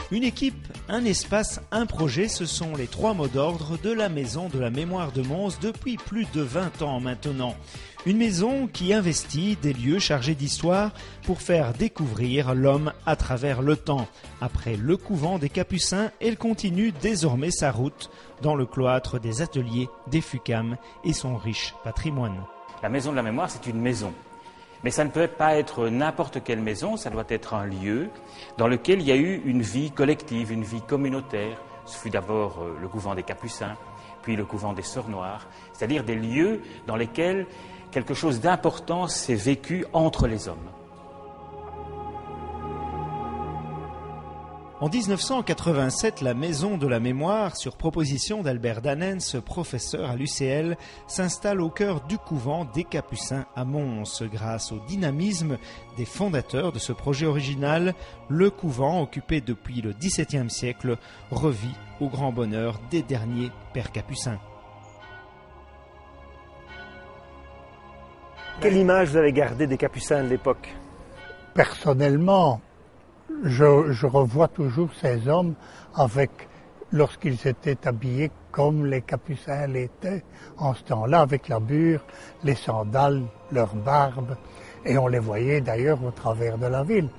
Une équipe, un espace, un projet, ce sont les trois mots d'ordre de la Maison de la Mémoire de Mons depuis plus de 20 ans maintenant. Une maison qui investit des lieux chargés d'histoire pour faire découvrir l'homme à travers le temps. Après le couvent des Capucins, elle continue désormais sa route dans le cloître des ateliers des FUCAM et son riche patrimoine. La Maison de la Mémoire, c'est une maison. Mais ça ne peut pas être n'importe quelle maison, ça doit être un lieu dans lequel il y a eu une vie collective, une vie communautaire. Ce fut d'abord le couvent des Capucins, puis le couvent des Sœurs Noires, c'est-à-dire des lieux dans lesquels quelque chose d'important s'est vécu entre les hommes. En 1987, la Maison de la Mémoire, sur proposition d'Albert Danens, professeur à l'UCL, s'installe au cœur du couvent des Capucins à Mons. Grâce au dynamisme des fondateurs de ce projet original, le couvent, occupé depuis le XVIIe siècle, revit au grand bonheur des derniers pères capucins. Quelle image vous avez gardée des Capucins de l'époque? Personnellement, je revois toujours ces hommes lorsqu'ils étaient habillés comme les Capucins l'étaient en ce temps-là, avec la bure, les sandales, leur barbe, et on les voyait d'ailleurs au travers de la ville,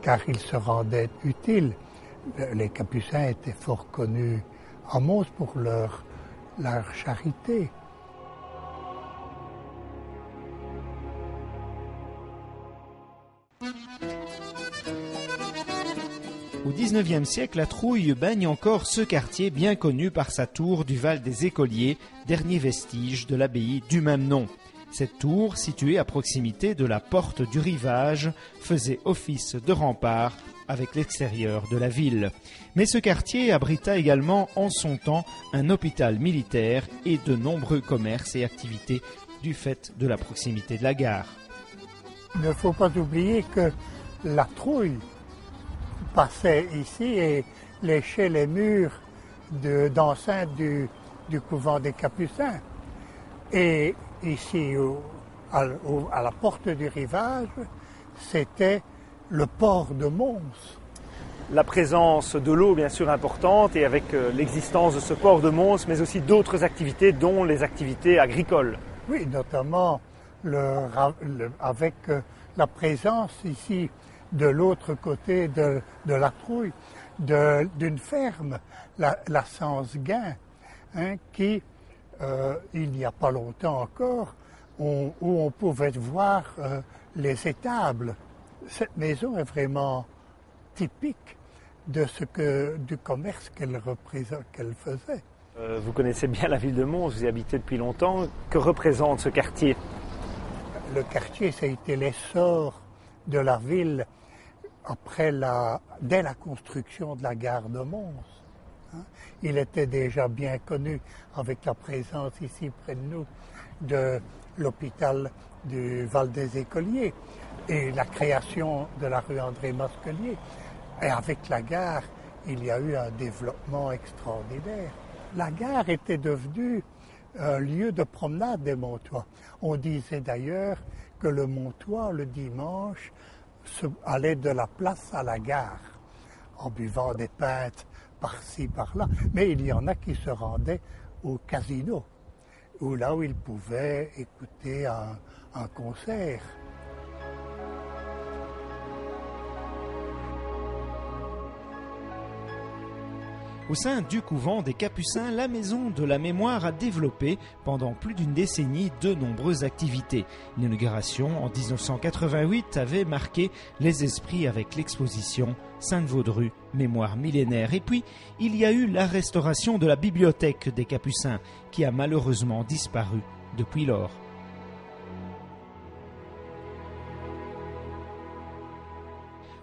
car ils se rendaient utiles. Les Capucins étaient fort connus en Mons pour leur charité. Au XIXe siècle, la Trouille baigne encore ce quartier bien connu par sa tour du Val des Écoliers, dernier vestige de l'abbaye du même nom. Cette tour, située à proximité de la porte du rivage, faisait office de rempart avec l'extérieur de la ville. Mais ce quartier abrita également en son temps un hôpital militaire et de nombreux commerces et activités du fait de la proximité de la gare. Il ne faut pas oublier que la Trouille passait ici et léchait les murs d'enceinte du couvent des Capucins. Et ici, à la porte du rivage, c'était le port de Mons. La présence de l'eau, bien sûr, importante, et avec l'existence de ce port de Mons, mais aussi d'autres activités, dont les activités agricoles. Oui, notamment avec la présence ici, de l'autre côté de la Trouille, d'une ferme, la Sens-Gain, qui, il n'y a pas longtemps encore, où on pouvait voir les étables. Cette maison est vraiment typique du commerce qu'elle faisait. Vous connaissez bien la ville de Mons, vous y habitez depuis longtemps. Que représente ce quartier? Le quartier, ça a été l'essor de la ville dès la construction de la gare de Mons. Il était déjà bien connu avec la présence ici près de nous de l'hôpital du Val des Écoliers et la création de la rue André-Masquelier. Et avec la gare, il y a eu un développement extraordinaire. La gare était devenue un lieu de promenade des Montois. On disait d'ailleurs que le Montois, le dimanche, allait de la place à la gare en buvant des pintes par-ci, par-là. Mais il y en a qui se rendaient au casino, où ils pouvaient écouter un concert. Au sein du couvent des Capucins, la Maison de la Mémoire a développé pendant plus d'une décennie de nombreuses activités. L'inauguration en 1988 avait marqué les esprits avec l'exposition Sainte-Vaudrue, mémoire millénaire. Et puis, il y a eu la restauration de la bibliothèque des Capucins qui a malheureusement disparu depuis lors.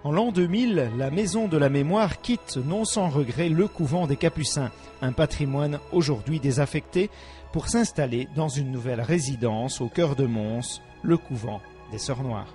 En l'an 2000, la Maison de la Mémoire quitte non sans regret le couvent des Capucins, un patrimoine aujourd'hui désaffecté, pour s'installer dans une nouvelle résidence au cœur de Mons, le couvent des Sœurs Noires.